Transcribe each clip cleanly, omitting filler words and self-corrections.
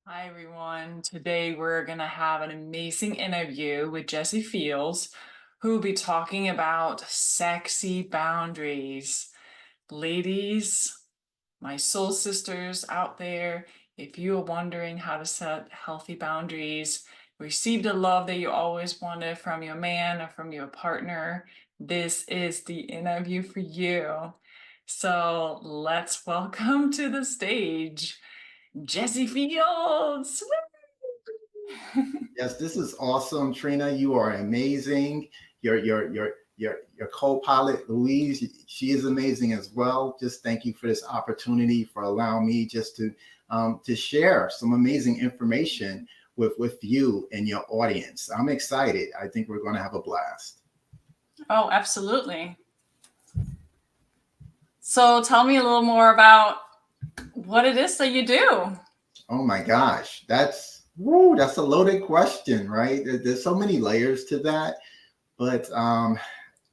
Hi, everyone. Today we're going to have an amazing interview with Jessie Fields, who will be talking about sexy boundaries. Ladies, my soul sisters out there, if you are wondering how to set healthy boundaries, receive the love that you always wanted from your man or from your partner, this is the interview for you. So let's welcome to the stage Jessie Fields. Yes, this is awesome, Trina. You are amazing. Your co-pilot Louise, she is amazing as well. Just thank you for this opportunity for allowing me just to share some amazing information with you and your audience. I'm excited. I think we're going to have a blast. Oh, absolutely. So tell me a little more about what it is that you do. Oh my gosh, that's a loaded question, right? There's so many layers to that, but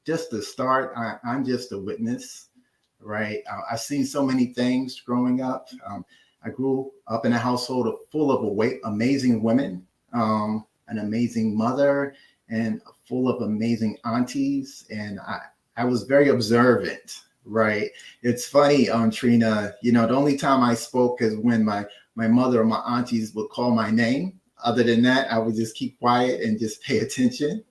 just to start, I'm just a witness, right? I've seen so many things growing up. I grew up in a household full of amazing women, an amazing mother, and full of amazing aunties. And I was very observant, right? It's funny, Trina, the only time I spoke is when my mother or my aunties would call my name. Other than that, I would just keep quiet and just pay attention.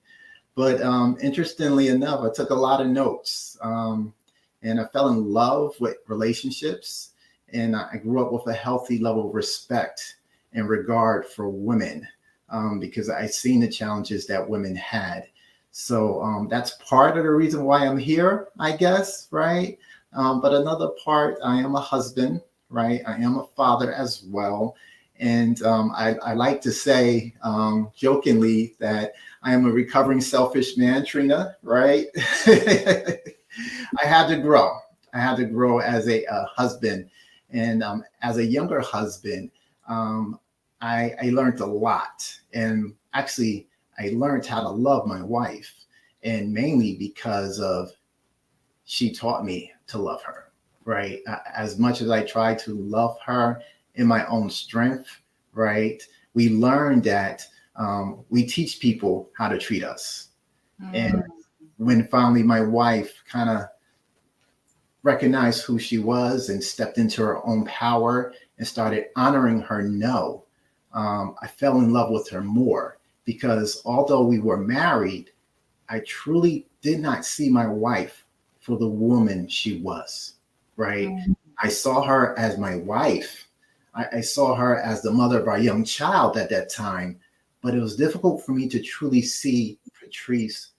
But interestingly enough, I took a lot of notes and I fell in love with relationships. And I grew up with a healthy level of respect and regard for women because I seen the challenges that women had. So that's part of the reason why I'm here, I guess, right? But another part, I am a husband, right? I am a father as well. And I like to say jokingly that I am a recovering selfish man, Trina, right? I had to grow. I had to grow as a husband. And as a younger husband, I learned a lot. And actually, I learned how to love my wife. And mainly because of she taught me to love her, right? As much as I tried to love her in my own strength, right? We learned that we teach people how to treat us. And Mm. when finally my wife kind of recognized who she was and stepped into her own power and started honoring her no, I fell in love with her more because although we were married, I truly did not see my wife for the woman she was, right? Mm. I saw her as my wife. I saw her as the mother of our young child at that time, but it was difficult for me to truly see Patrice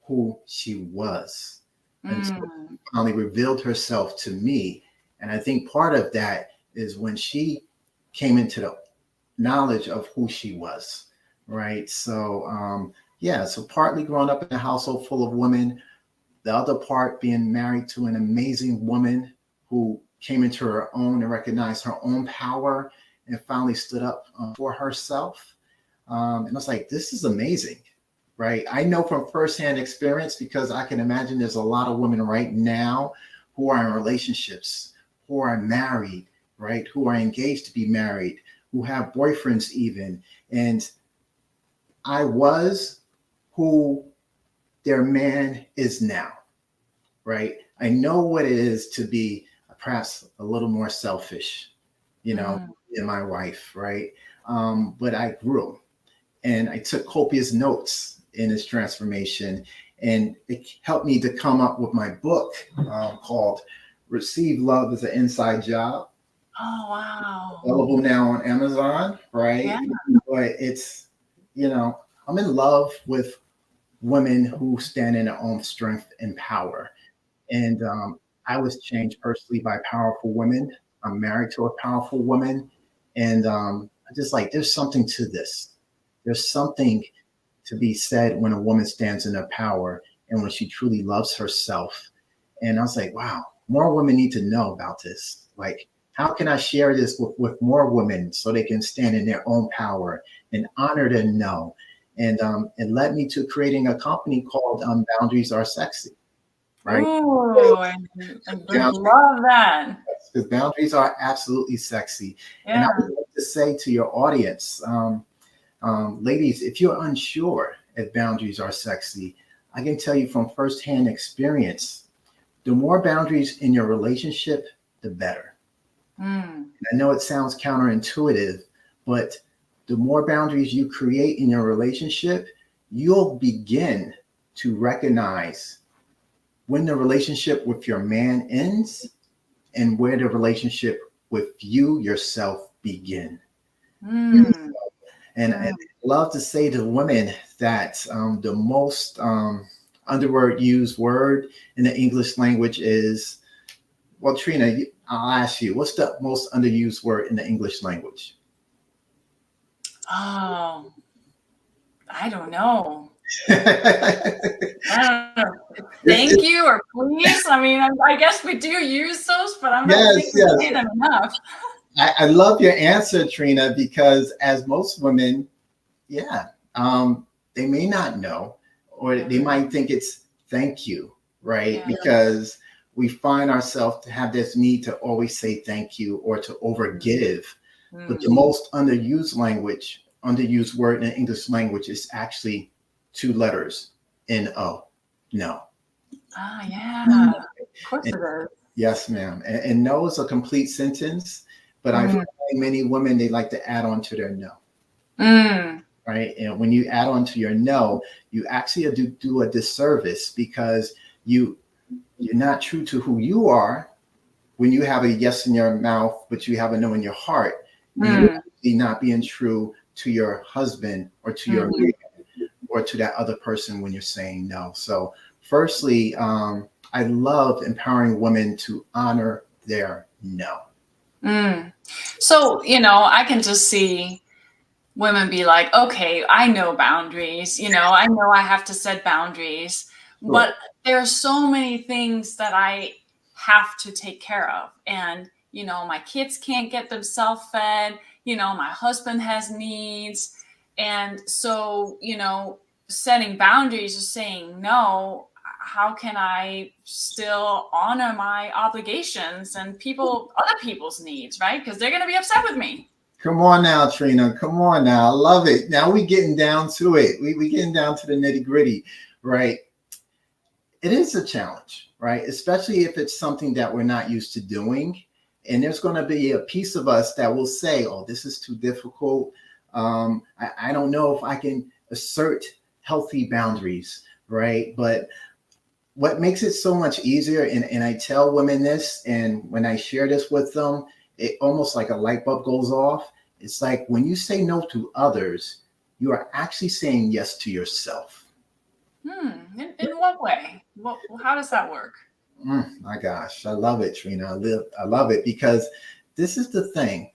who she was until Mm. she finally revealed herself to me. And I think part of that is when she came into the knowledge of who she was, right? So, yeah, so partly growing up in a household full of women, the other part being married to an amazing woman who came into her own and recognized her own power and finally stood up for herself. And I was like, this is amazing, right? I know from firsthand experience because I can imagine there's a lot of women right now who are in relationships, who are married, right? Who are engaged to be married, who have boyfriends even. And I was who their man is now, right? I know what it is to be perhaps a little more selfish, Mm. in my wife, right? But I grew and I took copious notes in this transformation, and it helped me to come up with my book called "Receive Love as an Inside Job." Oh, wow. Available now on Amazon, Yeah. right? But I'm in love with women who stand in their own strength and power. And I was changed personally by powerful women. I'm married to a powerful woman. And I just like, there's something to this. There's something to be said when a woman stands in her power and when she truly loves herself. And I was like, wow, more women need to know about this. Like, how can I share this with more women so they can stand in their own power and honor their no? And it led me to creating a company called Boundaries Are Sexy, right? Ooh, I love that. Because boundaries are absolutely sexy. And I Yeah. would like to say to your audience, ladies, if you're unsure if boundaries are sexy, I can tell you from firsthand experience, the more boundaries in your relationship, the better. Mm. I know it sounds counterintuitive, but the more boundaries you create in your relationship, you'll begin to recognize when the relationship with your man ends and where the relationship with you yourself begin. Mm. And I love to say to women that the most underword used word in the English language is, well, Trina, I'll ask you, what's the most underused word in the English language? Oh, I don't know. It's, I don't know. Thank it's, you or please. I mean, I guess we do use those, but I don't yes, think we yes. say them enough. I love your answer, Trina, because as most women, yeah, they may not know, or they might think it's thank you, right? Yeah. Because we find ourselves to have this need to always say thank you or to overgive. But the most underused word in the English language is actually two letters, N-O, no. Ah, yeah. Of course And it is. yes, ma'am. And no is a complete sentence, but I find many women, they like to add on to their no. Mm. Right. And when you add on to your no, you actually do a disservice because you're not true to who you are when you have a yes in your mouth, but you have a no in your heart. You're actually not being true to your husband or to your man or to that other person when you're saying no. So firstly, I love empowering women to honor their no. So, I can just see women be like, okay, I know boundaries, I know I have to set boundaries, Sure. but there are so many things that I have to take care of. And, my kids can't get themselves fed, my husband has needs. And so, setting boundaries or saying no, how can I still honor my obligations and other people's needs, right? Because they're going to be upset with me. Come on now, Trina. Come on now. I love it. Now we getting down to it. We getting down to the nitty gritty, right? It is a challenge, right? Especially if it's something that we're not used to doing. And there's going to be a piece of us that will say, oh, this is too difficult. I don't know if I can assert healthy boundaries, right? But what makes it so much easier, and I tell women this, and when I share this with them, it almost like a light bulb goes off. It's like when you say no to others, you are actually saying yes to yourself. In what way? How does that work? My gosh, I love it, Trina. I love it because this is the thing.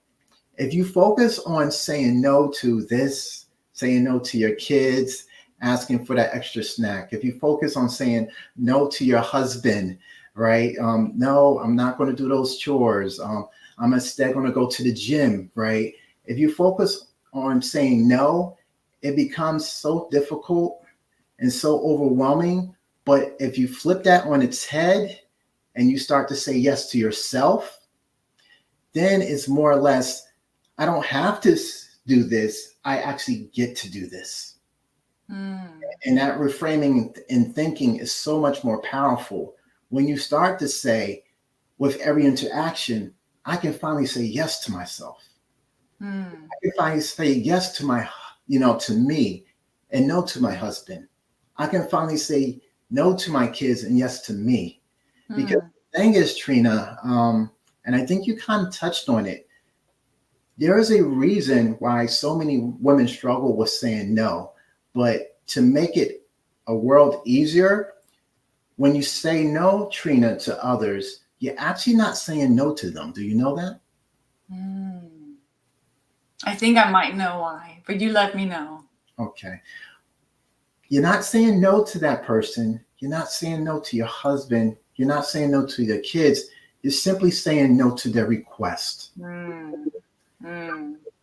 If you focus on saying no to this, saying no to your kids, asking for that extra snack, if you focus on saying no to your husband, right? No, I'm not going to do those chores. I'm instead going to go to the gym, right? If you focus on saying no, it becomes so difficult and so overwhelming. But if you flip that on its head and you start to say yes to yourself, then it's more or less, I don't have to do this. I actually get to do this. And that reframing and thinking is so much more powerful when you start to say, with every interaction, I can finally say yes to myself. I can finally say yes to to me and no to my husband. I can finally say no to my kids and yes to me. Because the thing is, Trina, and I think you kind of touched on it, there is a reason why so many women struggle with saying no. But to make it a world easier, when you say no, Trina, to others, you're actually not saying no to them. Do you know that? I think I might know why, but you let me know. Okay. You're not saying no to that person. You're not saying no to your husband. You're not saying no to your kids. You're simply saying no to their request.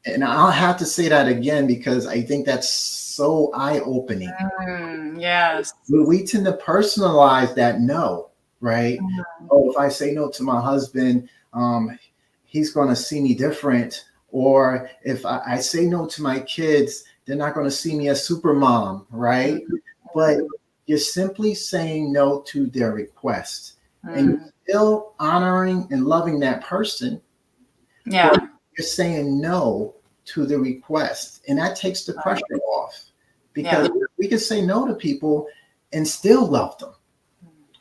And I'll have to say that again because I think that's so eye-opening. Yes. We tend to personalize that no, right? Oh, if I say no to my husband, he's going to see me different, Or if I say no to my kids, they're not going to see me as super mom, right? But you're simply saying no to their request, and you're still honoring and loving that person. Yeah. But you're saying no to the request, and that takes the pressure off, because we can say no to people and still love them,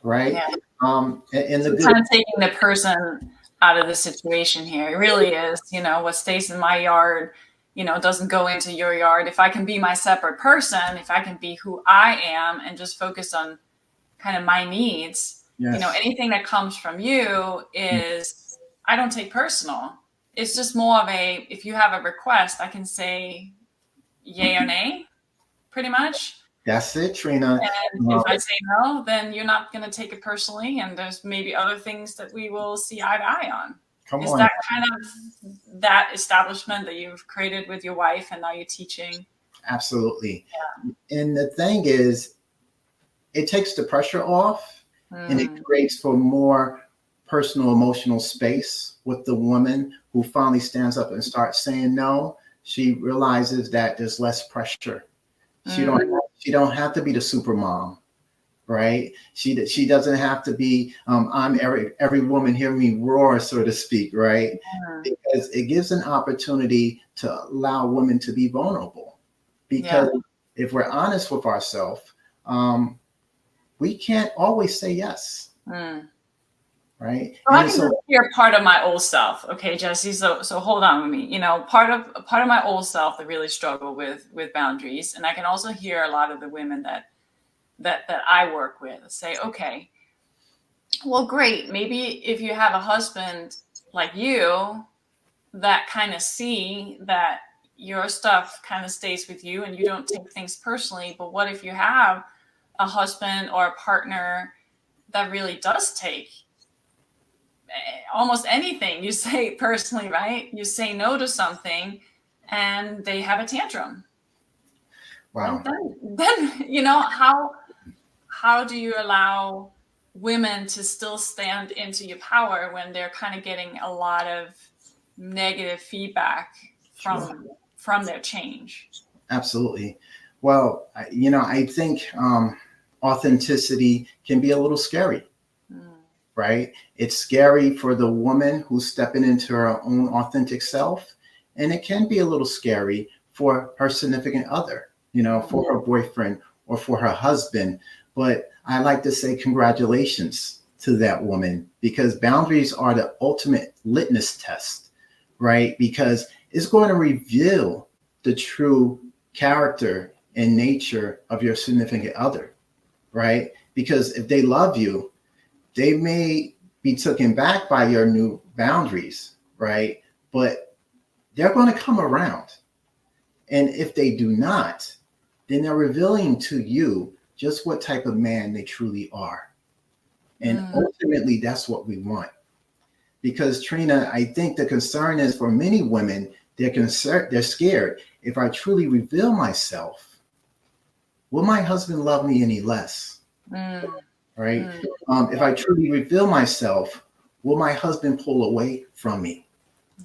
right? Yeah. And the So kind of taking the person out of the situation here. It really is, you know, what stays in my yard, you know, doesn't go into your yard. If I can be my separate person, if I can be who I am and just focus on kind of my needs, you know, anything that comes from you is, I don't take personal. It's just more of a, if you have a request, I can say yay or nay, pretty much. That's it, Trina. And if I say no, then you're not going to take it personally. And there's maybe other things that we will see eye to eye on. Is that kind of that establishment that you've created with your wife and now you're teaching? Absolutely. Yeah. And the thing is, it takes the pressure off and it creates for more personal, emotional space with the woman who finally stands up and starts saying no. She realizes that there's less pressure. She don't have to be the super mom, right? She doesn't have to be I'm every woman hear me roar, so to speak, right? Because it gives an opportunity to allow women to be vulnerable. Because if we're honest with ourselves, we can't always say yes. Right. Well, I can just hear part of my old self. Okay, Jesse. So hold on with me. You know, part of my old self that really struggle with boundaries. And I can also hear a lot of the women that I work with say, okay, well, great. Maybe if you have a husband like you that kind of see that your stuff kind of stays with you and you don't take things personally. But what if you have a husband or a partner that really does take almost anything you say personally, right? You say no to something and they have a tantrum. Wow. Then you know, how do you allow women to still stand into your power when they're kind of getting a lot of negative feedback from their change? Absolutely. Well, you know, I think authenticity can be a little scary. Right? It's scary for the woman who's stepping into her own authentic self. And it can be a little scary for her significant other, you know, for her boyfriend or for her husband. But I like to say congratulations to that woman, because boundaries are the ultimate litmus test, right? Because it's going to reveal the true character and nature of your significant other, right? Because if they love you, they may be taken back by your new boundaries, right? But they're going to come around. And if they do not, then they're revealing to you just what type of man they truly are. And ultimately, that's what we want. Because Trina, I think the concern is for many women, they're scared. If I truly reveal myself, will my husband love me any less? Right? If I truly reveal myself, will my husband pull away from me?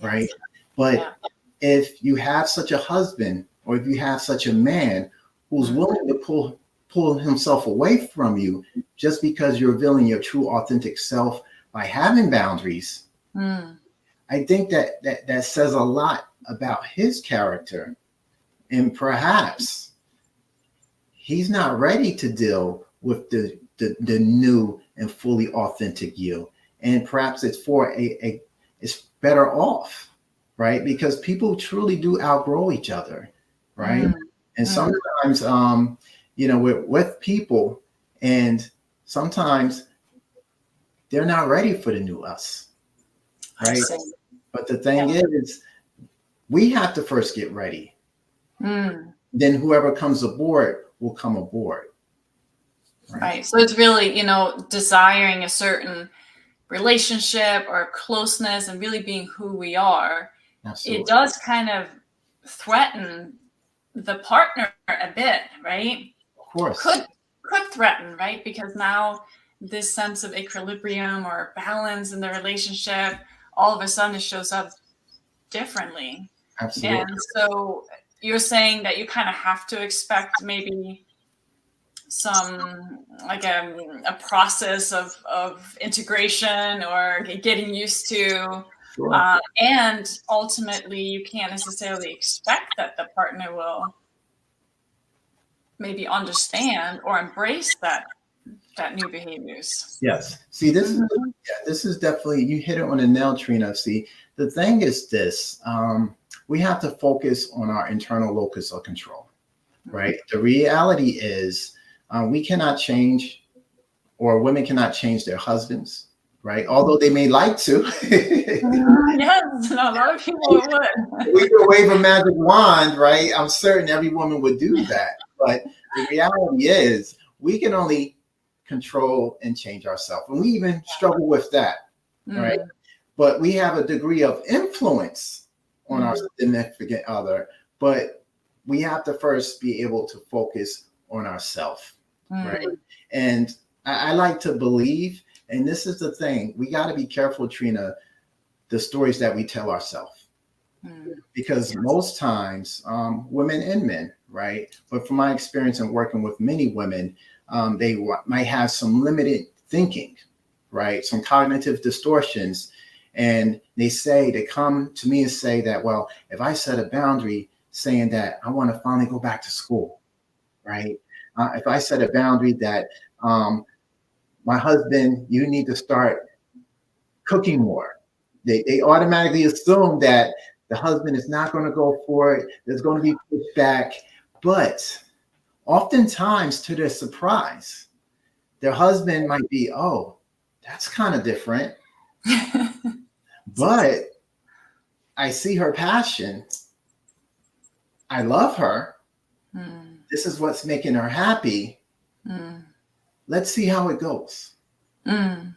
Right? But if you have such a husband, or if you have such a man who's willing to pull himself away from you just because you're revealing your true authentic self by having boundaries, I think that says a lot about his character. And perhaps he's not ready to deal with the new and fully authentic you. And perhaps it's it's better off, right? Because people truly do outgrow each other, right? And sometimes, you know, we're with people and sometimes they're not ready for the new us, right? But the thing is, we have to first get ready. Then whoever comes aboard will come aboard. Right. So it's really, you know, desiring a certain relationship or closeness and really being who we are. Absolutely. It does kind of threaten the partner a bit, right? Of course. Could threaten, right? Because now this sense of equilibrium or balance in the relationship all of a sudden it shows up differently. Absolutely. And so you're saying that you kind of have to expect maybe some like a process of integration or getting used to, Sure. and ultimately you can't necessarily expect that the partner will maybe understand or embrace that new behaviors. Yes. See, this is Mhm. this is definitely, you hit it on the nail, Trina. See, the thing is this: we have to focus on our internal locus of control, right? The reality is, we cannot change, or women cannot change their husbands, right? Although they may like to. Yes, no, a lot of people would. We could wave a magic wand, right? I'm certain every woman would do that. But the reality is, we can only control and change ourselves. And we even struggle with that, right? Mm, But we have a degree of influence on our mm, significant other. But we have to first be able to focus on ourselves, right? mm, And I like to believe, and this is the thing, we got to be careful, Trina, the stories that we tell ourselves, mm. because most times, women and men, right? But from my experience in working with many women, they might have some limited thinking, right? Some cognitive distortions. And they come to me and say that, well, if I set a boundary saying that I want to finally go back to school, right? If I set a boundary that, my husband, you need to start cooking more. They automatically assume that the husband is not going to go for it. There's going to be pushback. But oftentimes, to their surprise, their husband might be, oh, that's kind of different. But I see her passion. I love her. Mm, This is what's making her happy. mm, Let's see how it goes. mm,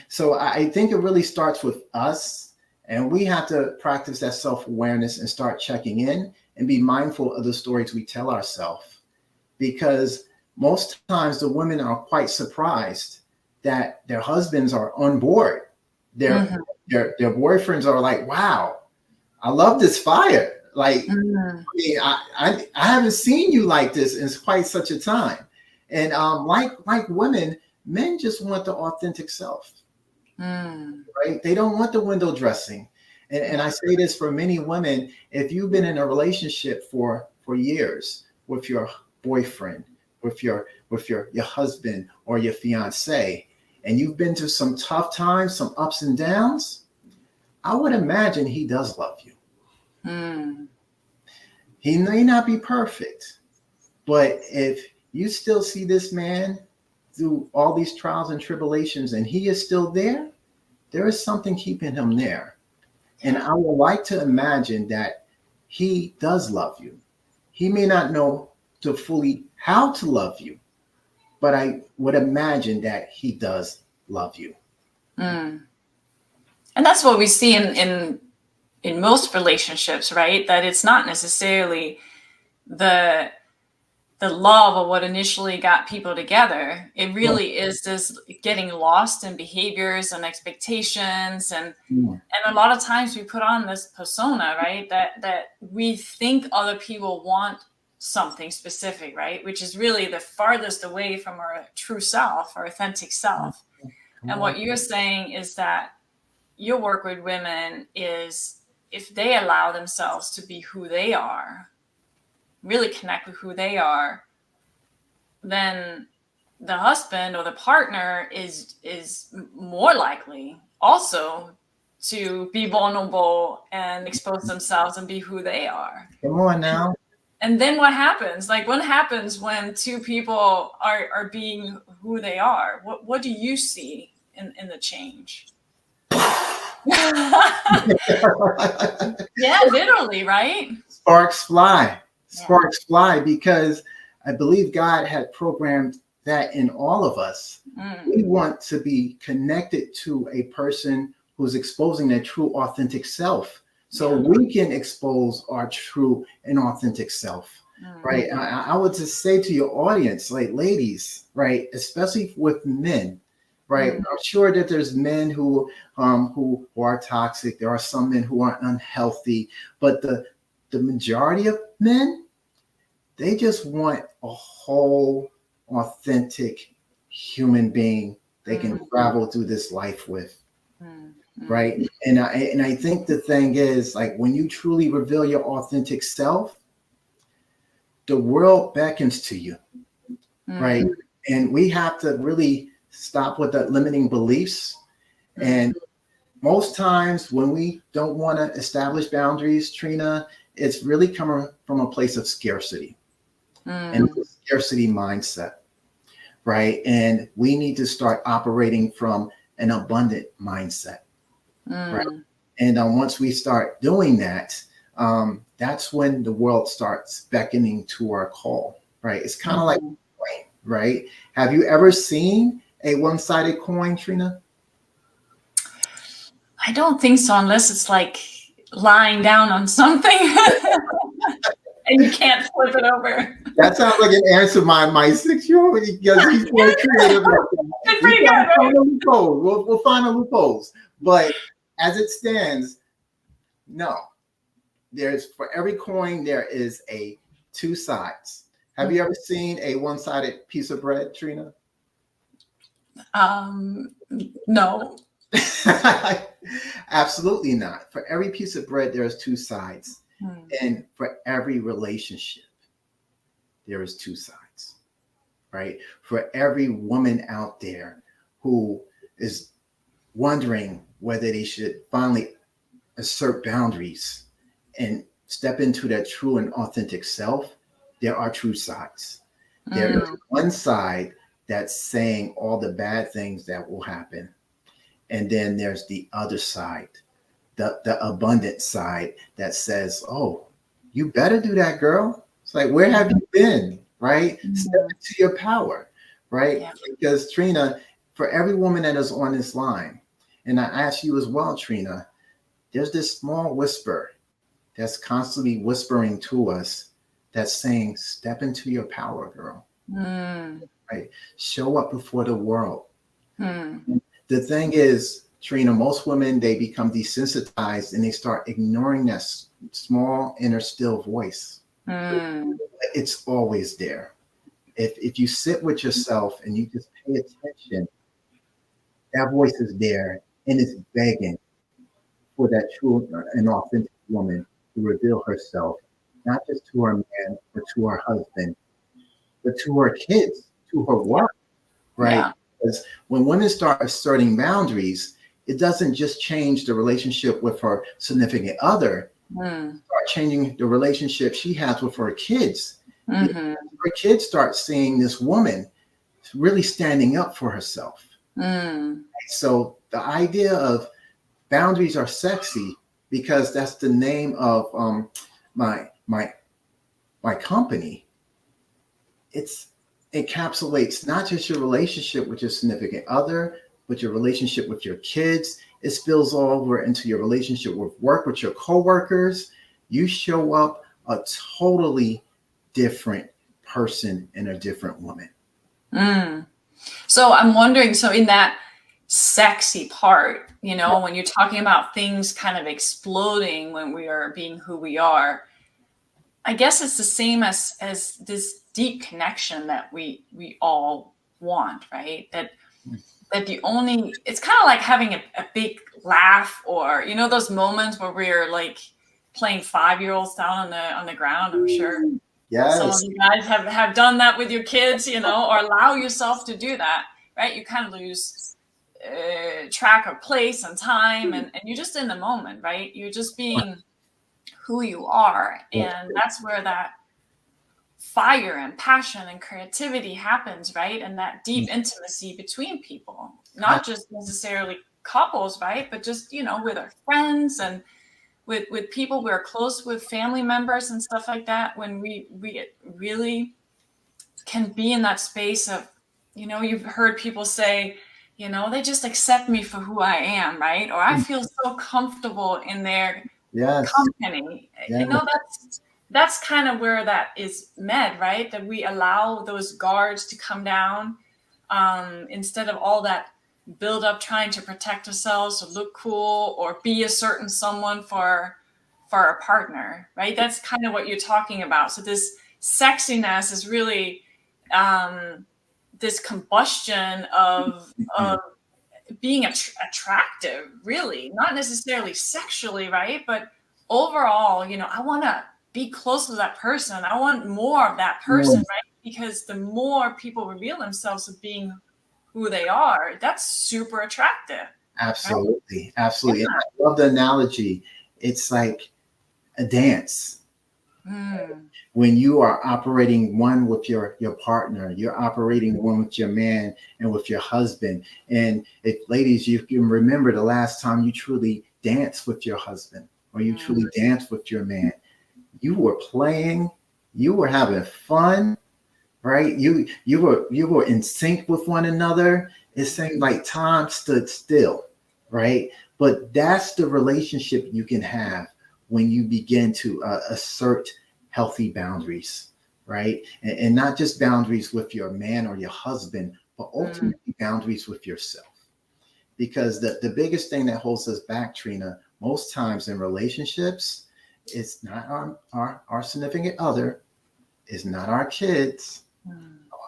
So I think it really starts with us, and we have to practice that self-awareness and start checking in and be mindful of the stories we tell ourselves. Because most times the women are quite surprised that their husbands are on board. Their mhm, their boyfriends are like, wow, I love this fire. Like, mm, I haven't seen you like this in quite such a time. And like women, men just want the authentic self, mm. right? They don't want the window dressing. And I say this for many women: if you've been in a relationship for years with your boyfriend, with your husband or your fiance, and you've been through some tough times, some ups and downs, I would imagine he does love you. Mm. He may not be perfect, but if you still see this man through all these trials and tribulations and he is still there, there is something keeping him there. And I would like to imagine that he does love you. He may not know to fully how to love you, but I would imagine that he does love you. Mm. And that's what we see in most relationships, right? That it's not necessarily the the love of what initially got people together. It Sure. really is this getting lost in behaviors and expectations, Mm. and a lot of times we put on this persona, right? That we think other people want something specific, right? Which is really the farthest away from our true self, our authentic self. Come And on. what you're saying is that your work with women is if they allow themselves to be who they are, really connect with who they are, then the husband or the partner is more likely also to be vulnerable and expose themselves and be who they are. Come on now. And then what happens? Like what happens when two people are being who they are? What do you see in the change? Yeah, literally, right? Sparks fly. Yeah. Sparks fly, because I believe God had programmed that in all of us. We Mm, want to be connected to a person who's exposing their true, authentic self, so yeah. we can expose our true and authentic self, Mm, right? I would just say to your audience, like ladies, right, especially with men, right? mm, I'm sure that there's men who are toxic. There are some men who are unhealthy, but the majority of men, they just want a whole, authentic human being they can travel through this life with. Right. And I think the thing is, like, when you truly reveal your authentic self, the world beckons to you. Right. And we have to really stop with the limiting beliefs. And most times when we don't want to establish boundaries, Trina, it's really coming from a place of scarcity and a scarcity mindset. Right. And we need to start operating from an abundant mindset. Right. And once we start doing that, that's when the world starts beckoning to our call. Right. It's kind of like, right. Have you ever seen a one-sided coin, Trina? I don't think so, unless it's like lying down on something and you can't flip it over. That sounds like an answer my 6-year-old, because he's very creative. It's pretty good, right? We'll find a loopholes. But as it stands, no. For every coin, there is two sides. Have you ever seen a one-sided piece of bread, Trina? No. Absolutely not. For every piece of bread, there's two sides. And for every relationship, there is two sides, right? For every woman out there who is wondering whether they should finally assert boundaries and step into their true and authentic self, there are two sides. There is one side that's saying all the bad things that will happen. And then there's the other side, the abundant side that says, oh, you better do that, girl. It's like, where have you been, right? Step into your power, right? Yeah. Because Trina, for every woman that is on this line, and I ask you as well, Trina, there's this small whisper that's constantly whispering to us that's saying, step into your power, girl. Right? Show up before the world. The thing is, Trina, most women, they become desensitized and they start ignoring that small inner still voice. It's always there. If you sit with yourself and you just pay attention, that voice is there and it's begging for that true and authentic woman to reveal herself, not just to her man or to her husband, but to her kids, to her work, right? Yeah. Because when women start asserting boundaries, it doesn't just change the relationship with her significant other, start changing the relationship she has with her kids. Her kids start seeing this woman really standing up for herself. So the idea of boundaries are sexy, because that's the name of my company. It encapsulates not just your relationship with your significant other, but your relationship with your kids. It spills all over into your relationship with work, with your coworkers. You show up a totally different person and a different woman. So I'm wondering, so in that sexy part, you know, when you're talking about things kind of exploding when we are being who we are, I guess it's the same as this deep connection that we all want, right? That it's kind of like having a big laugh, or, you know, those moments where we're like playing 5-year-olds down on the ground. I'm sure some of you guys have done that with your kids, you know, or allow yourself to do that, right? You kind of lose track of place and time, and you're just in the moment, right? You're just being who you are, and that's where that fire and passion and creativity happens, right? And that deep intimacy between people, not just necessarily couples, right? But just, you know, with our friends and with people we're close with, family members and stuff like that, when we really can be in that space of, you know, you've heard people say, you know, they just accept me for who I am, right? Or I feel so comfortable in their company. You know, that's kind of where that is met, right? That we allow those guards to come down, instead of all that build up trying to protect ourselves or look cool or be a certain someone for for a partner, right? That's kind of what you're talking about. So this sexiness is really this combustion of being attractive, really, not necessarily sexually, right? But overall, you know, I want to be close to that person. I want more of that person, right? Because the more people reveal themselves as being who they are, that's super attractive. Absolutely. Right? Absolutely. Yeah. And I love the analogy. It's like a dance. When you are operating one with your partner, you're operating one with your man and with your husband. And if ladies, you can remember the last time you truly danced with your husband or you truly danced with your man, you were playing, you were having fun, right? You were in sync with one another. It seemed like time stood still, right? But that's the relationship you can have when you begin to assert healthy boundaries, right? And not just boundaries with your man or your husband, but ultimately boundaries with yourself. Because the biggest thing that holds us back, Trina, most times in relationships, it's not our significant other, it's not our kids.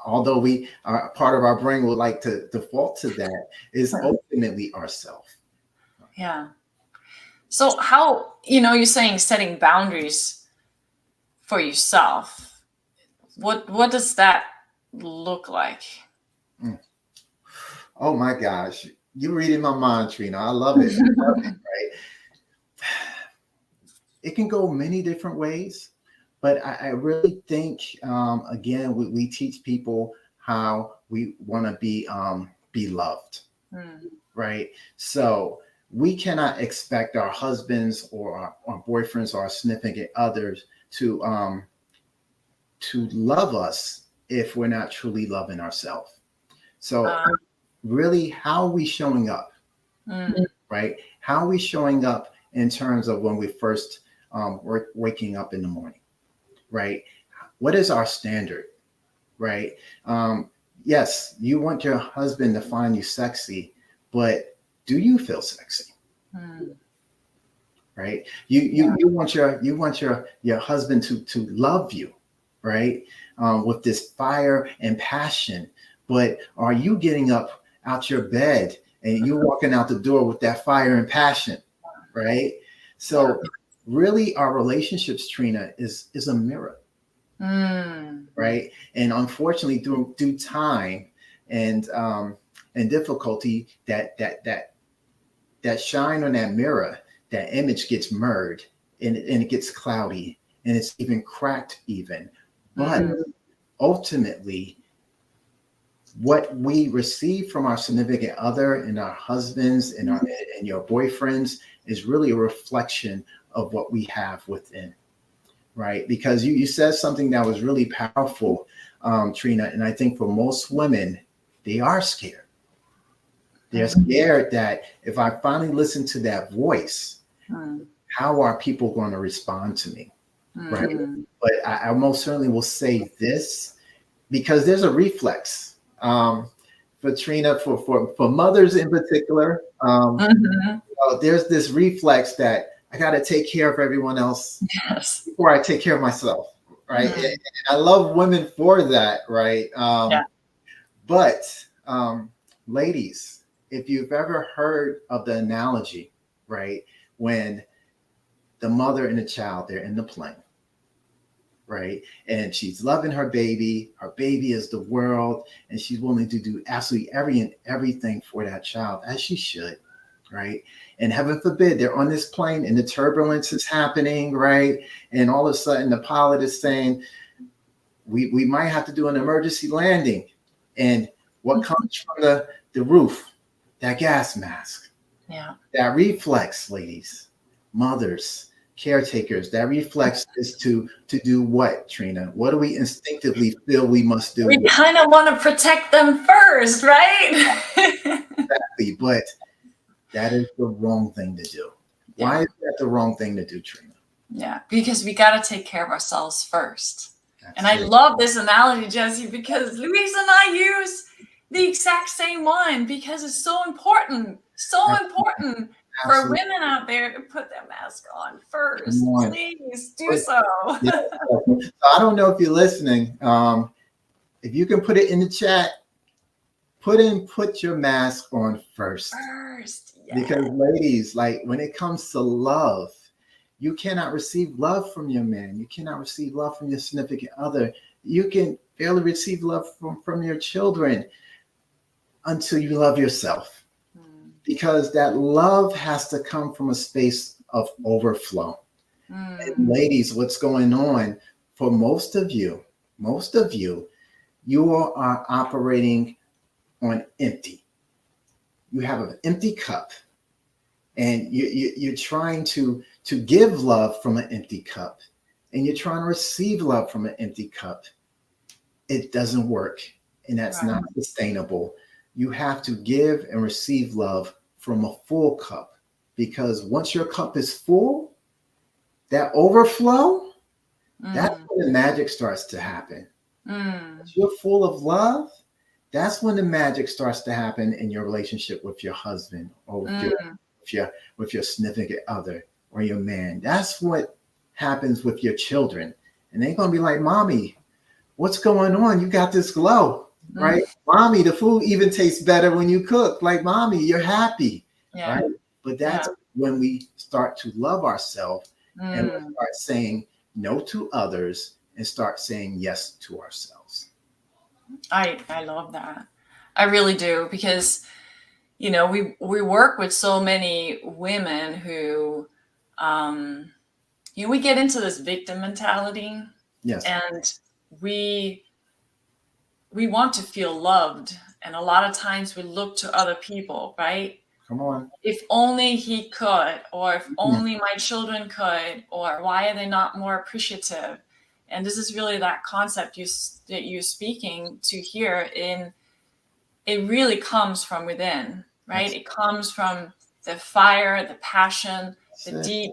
Although we are part of our brain would like to default to that, is ultimately ourself. Yeah. So how, you know, you're saying setting boundaries for yourself. What does that look like? Oh my gosh. You're reading my mind, Trina. I love it. I love it, right? It can go many different ways, but I really think, again, we teach people how we want to be loved, right? So we cannot expect our husbands or our boyfriends or our significant others to love us if we're not truly loving ourselves. So really, how are we showing up, right? How are we showing up in terms of when we first waking up in the morning, right? What is our standard, right? Yes, you want your husband to find you sexy, but do you feel sexy? Right? You want your husband to love you, right? With this fire and passion, but are you getting up out your bed and you're walking out the door with that fire and passion, right? So really our relationships, Trina, is a mirror, right? And unfortunately through time and difficulty, that shine on that mirror, that image gets merged and it gets cloudy and it's even cracked even. But ultimately, what we receive from our significant other and our husbands and your boyfriends is really a reflection of what we have within, right? Because you said something that was really powerful, Trina, and I think for most women, they are scared. They're scared that if I finally listen to that voice, how are people going to respond to me, right? But I most certainly will say this, because there's a reflex. For Trina, for mothers in particular, there's this reflex that I got to take care of everyone else before I take care of myself, right? And I love women for that, right? But ladies, if you've ever heard of the analogy, right, when the mother and the child, they're in the plane, right? And she's loving her baby is the world, and she's willing to do absolutely everything for that child, as she should, right? And heaven forbid, they're on this plane and the turbulence is happening, right? And all of a sudden the pilot is saying, we might have to do an emergency landing. And what comes from the roof? That gas mask. Yeah. That reflex, ladies, mothers, caretakers, that reflex is to do what, Trina? What do we instinctively feel we must do? We kind of want to protect them first, right? Exactly, but that is the wrong thing to do. Why is that the wrong thing to do, Trina? Yeah, because we got to take care of ourselves first. And I love this analogy, Jesse, because Louise and I use the exact same one because it's so important for Absolutely. women out there to put their mask on Come first. on. Please do so. Yeah. So I don't know if you're listening. If you can put it in the chat, put your mask on first. First, yeah. Because ladies, like when it comes to love, you cannot receive love from your man. You cannot receive love from your significant other. You can barely receive love from your children until you love yourself. Because that love has to come from a space of overflow. And ladies, what's going on for most of you, you are operating on empty. You have an empty cup, and you're trying to give love from an empty cup, and you're trying to receive love from an empty cup. It doesn't work, and that's Right. not sustainable. You have to give and receive love from a full cup, because once your cup is full, that overflow, that's when the magic starts to happen. If you're full of love, that's when the magic starts to happen in your relationship with your husband, or with your significant other, or your man. That's what happens with your children. And they're gonna be like, "Mommy, what's going on? You got this glow, right? Mommy, the food even tastes better when you cook. Like, Mommy, you're happy." Yeah. Right? But that's when we start to love ourselves, and we start saying no to others and start saying yes to ourselves. I love that. I really do, because we work with so many women who we get into this victim mentality. Yes. And we want to feel loved, and a lot of times we look to other people, right? Come on. If only he could, or if only my children could, or why are they not more appreciative? And this is really that concept that you're speaking to here. It really comes from within, right? It comes from the fire, the passion, the deep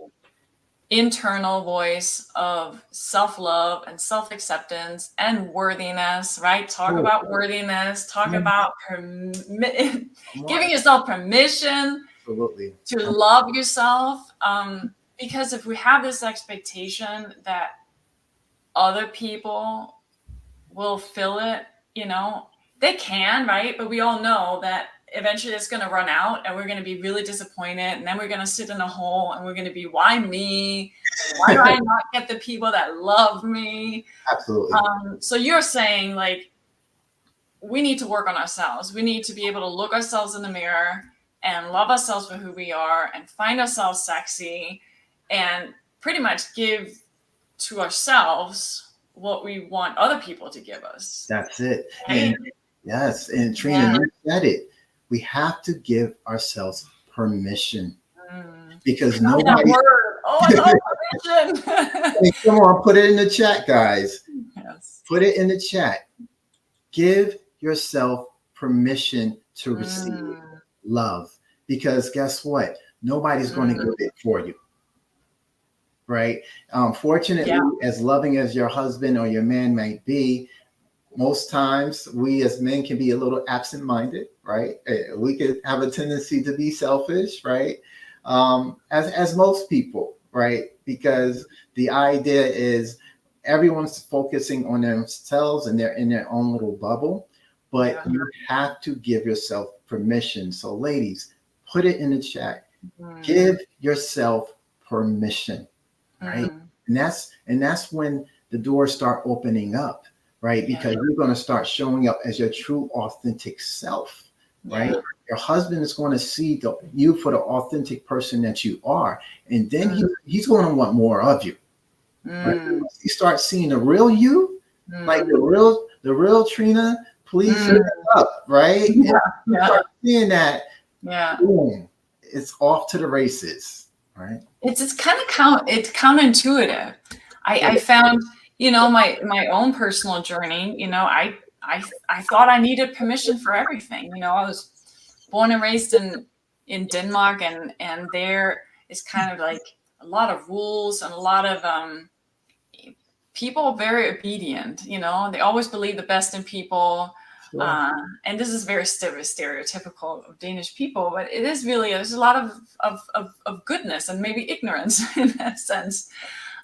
internal voice of self-love and self-acceptance and worthiness, right? Talk about worthiness, talk about giving yourself permission to love yourself. Because if we have this expectation that other people will fill it, they can, right? But we all know that eventually it's going to run out, and we're going to be really disappointed, and then we're going to sit in a hole, and we're going to be, why me? Why do I not get the people that love me? Absolutely. So you're saying, like, we need to work on ourselves. We need to be able to look ourselves in the mirror and love ourselves for who we are, and find ourselves sexy, and pretty much give to ourselves what we want other people to give us. That's it. Right? Yes. And Trina, you said it. We have to give ourselves permission, because nobody. I love permission. Hey, come on, put it in the chat, guys. Yes. Put it in the chat. Give yourself permission to receive love, because guess what? Nobody's going to give it for you. Right? Fortunately, as loving as your husband or your man might be, most times we as men can be a little absent-minded, right? We could have a tendency to be selfish, right? As most people, right? Because the idea is everyone's focusing on themselves, and they're in their own little bubble. But you have to give yourself permission. So ladies, put it in the chat. Give yourself permission, right? And that's when the doors start opening up, right? Because you're going to start showing up as your true, authentic self, right? Your husband is going to see you for the authentic person that you are, and then he's going to want more of you. Right? You start seeing the real you, like the real Trina. Please shut up, right? You start seeing that. Boom, it's off to the races, right? It's kind of it's counterintuitive. I found, my own personal journey. I thought I needed permission for everything. I was born and raised in Denmark, and there is kind of like a lot of rules, and a lot of people are very obedient. They always believe the best in people. Yeah. And this is very stereotypical of Danish people, but it is really, there's a lot of goodness and maybe ignorance in that sense.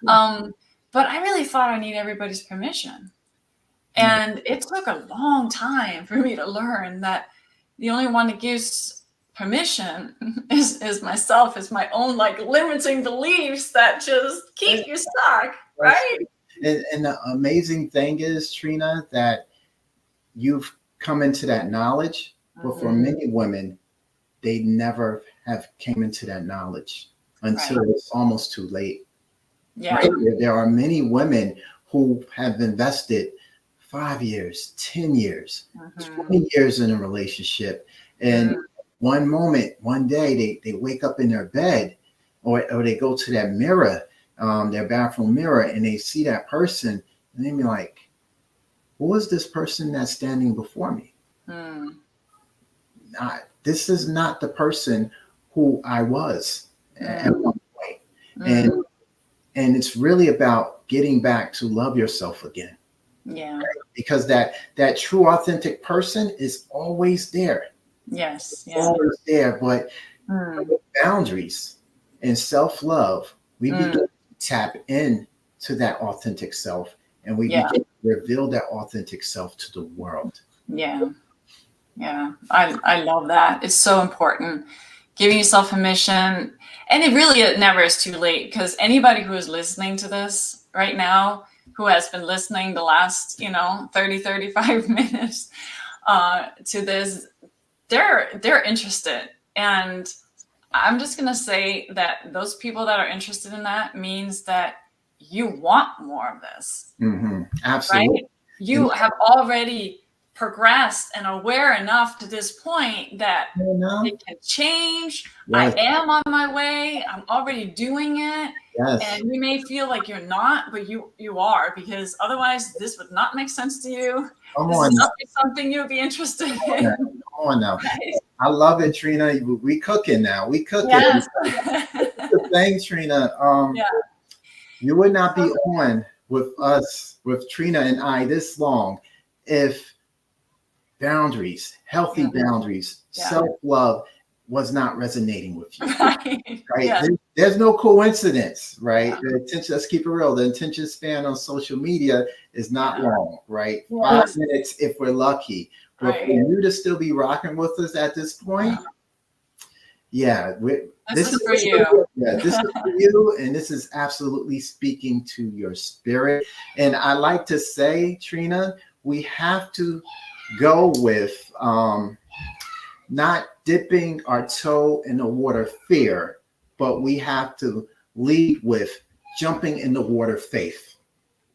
But I really thought I need everybody's permission. And it took a long time for me to learn that the only one that gives permission is myself, is my own like limiting beliefs that just keep you stuck, right? And the amazing thing is, Trina, that you've come into that knowledge, but for many women, they never have came into that knowledge until it's almost too late. Yeah. Right? There are many women who have invested 5 years, 10 years, 20 years in a relationship. And one moment, one day, they wake up in their bed or they go to that mirror, their bathroom mirror, and they see that person and they be like, who is this person that's standing before me? This is not the person who I was at one point. And it's really about getting back to love yourself again. Yeah. Right? Because that true authentic person is always there. Yes. Yeah. Always there. But with boundaries and self-love, we begin to tap in to that authentic self, and we begin to reveal that authentic self to the world. Yeah. Yeah. I love that. It's so important. Giving yourself permission. And it never is too late, because anybody who is listening to this right now, who has been listening the last, 30, 35 minutes to this, they're interested. And I'm just going to say that those people that are interested in that means that you want more of this. Absolutely. Right? You have already progressed and aware enough to this point that it can change. Yes. I am on my way. I'm already doing it. Yes. And you may feel like you're not, but you are, because otherwise this would not make sense to you. This is not something you'd be interested in. Come on now. Right? I love it, Trina. We cooking now. We cooking. Yes. The thing, Trina. You would not be on with us, with Trina and I, this long if boundaries, healthy boundaries, self-love was not resonating with you. Right? Yeah. There's no coincidence, right? The attention, let's keep it real. The attention span on social media is not long, right? 5 minutes if we're lucky. But for you to still be rocking with us at this point, this is for you. Yeah, this is for you, and this is absolutely speaking to your spirit. And I like to say, Trina, we have to go with not dipping our toe in the water fear, but we have to lead with jumping in the water faith,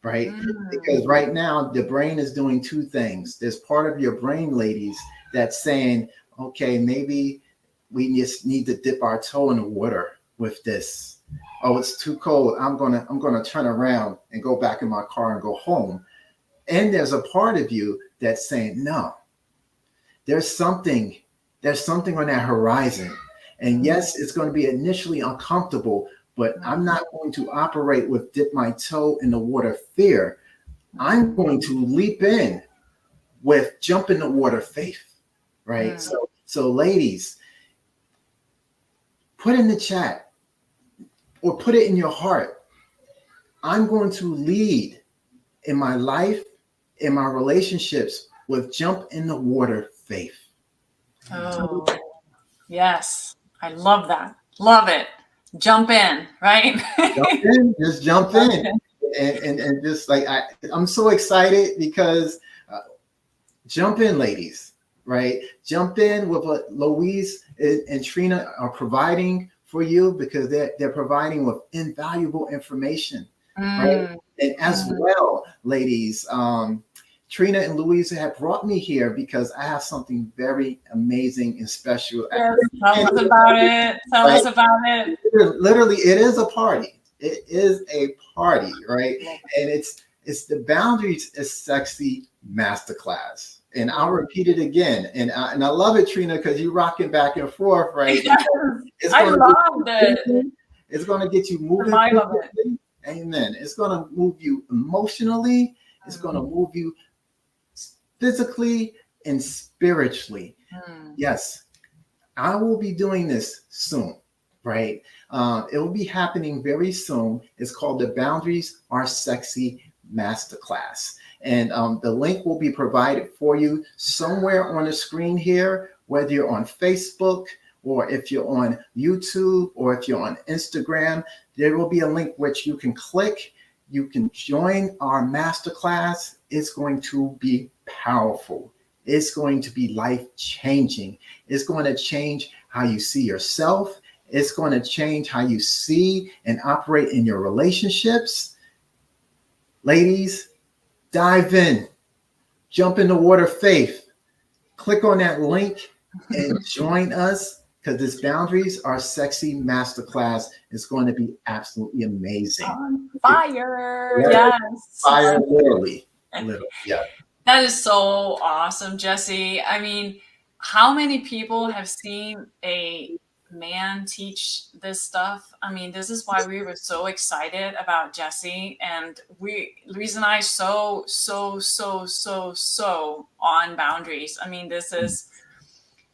right? Because right now the brain is doing two things. There's part of your brain, ladies, that's saying, okay, maybe we just need to dip our toe in the water with this. Oh, it's too cold. I'm gonna turn around and go back in my car and go home. And there's a part of you that's saying, no, there's something on that horizon. And yes, it's going to be initially uncomfortable, but I'm not going to operate with dip my toe in the water fear. I'm going to leap in with jump in the water faith, right? So ladies, put in the chat or put it in your heart. I'm going to lead in my life, in my relationships, with jump in the water faith. Oh, yes. I love that. Love it. Jump in, right? Jump in, just jump in. And just like, I'm so excited because jump in, ladies, right? Jump in with what Louise and Trina are providing for you, because they're providing with invaluable information, right? And as well, ladies, Trina and Louisa have brought me here because I have something very amazing and special. Yes, tell us about it. Tell us about it. Literally, it is a party. It is a party, right? And it's the Boundaries is Sexy Masterclass. And I'll repeat it again. And I love it, Trina, because you're rocking back and forth, right? I loved it. It's going to get you moving. Amen. It's going to move you emotionally. It's going to move you physically, and spiritually. Yes, I will be doing this soon, right? It will be happening very soon. It's called the Boundaries Are Sexy Masterclass. And the link will be provided for you somewhere on the screen here, whether you're on Facebook or if you're on YouTube or if you're on Instagram. There will be a link which you can click. You can join our masterclass. It's going to be powerful. It's going to be life-changing. It's going to change how you see yourself. It's going to change how you see and operate in your relationships. Ladies, dive in. Jump in the water faith. Click on that link and join us, because this Boundaries Are Sexy Masterclass is going to be absolutely amazing. On fire. Yeah. Yes. Fire, literally. Yeah. That is so awesome, Jesse. I mean, how many people have seen a man teach this stuff? I mean, this is why we were so excited about Jesse, and Louise and I so on boundaries. I mean, this is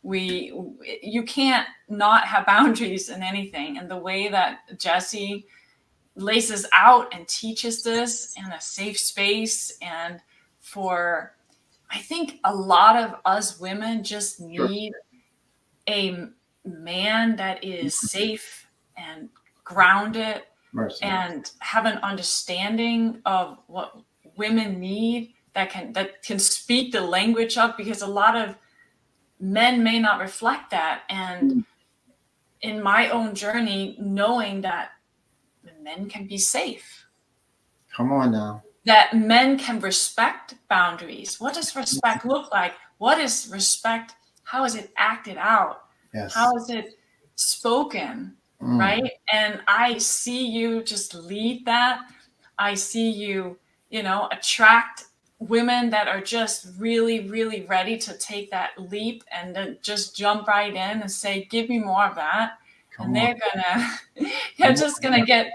you can't not have boundaries in anything, and the way that Jesse laces out and teaches this in a safe space, and for, I think a lot of us women just need a man that is safe and grounded and have an understanding of what women need, that can speak the language of, because a lot of men may not reflect that. And in my own journey, knowing that men can be safe. Come on now. That men can respect boundaries. What does respect look like? What is respect? How is it acted out? Yes. How is it spoken? Right? And I see you just lead that. I see you, attract women that are just really, really ready to take that leap and then just jump right in and say, give me more of that. And they're just gonna get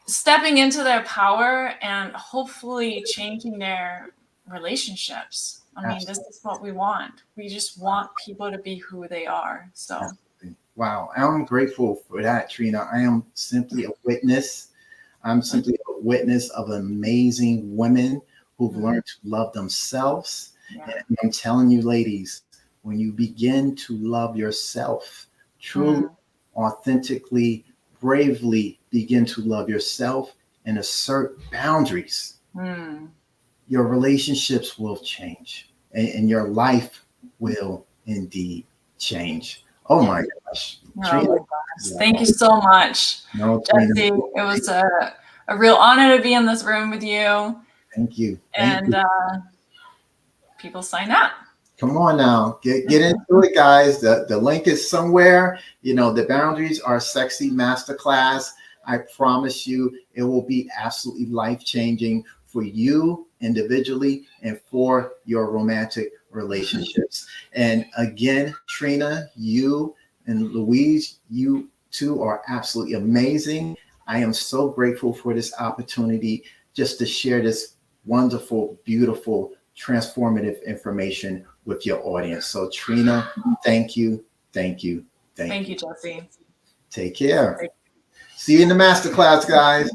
stepping into their power and hopefully changing their relationships. I mean, this is what we want. We just want people to be who they are. So, wow, I'm grateful for that, Trina. I am simply a witness. I'm simply a witness of amazing women who've learned to love themselves. Yeah. And I'm telling you, ladies, when you begin to love yourself, truly, authentically, bravely begin to love yourself and assert boundaries, your relationships will change, and your life will indeed change. Oh my gosh. Oh my gosh. Thank you so much, Jesse. It was a real honor to be in this room with you. Thank you. And people sign up. Come on now, get into it, guys. The link is somewhere. The Boundaries Are Sexy Masterclass. I promise you, it will be absolutely life-changing for you individually and for your romantic relationships. And again, Trina, you and Louise, you two are absolutely amazing. I am so grateful for this opportunity just to share this wonderful, beautiful, transformative information with your audience. So Trina, thank you. Thank you, Jesse. Take care. See you in the masterclass, guys.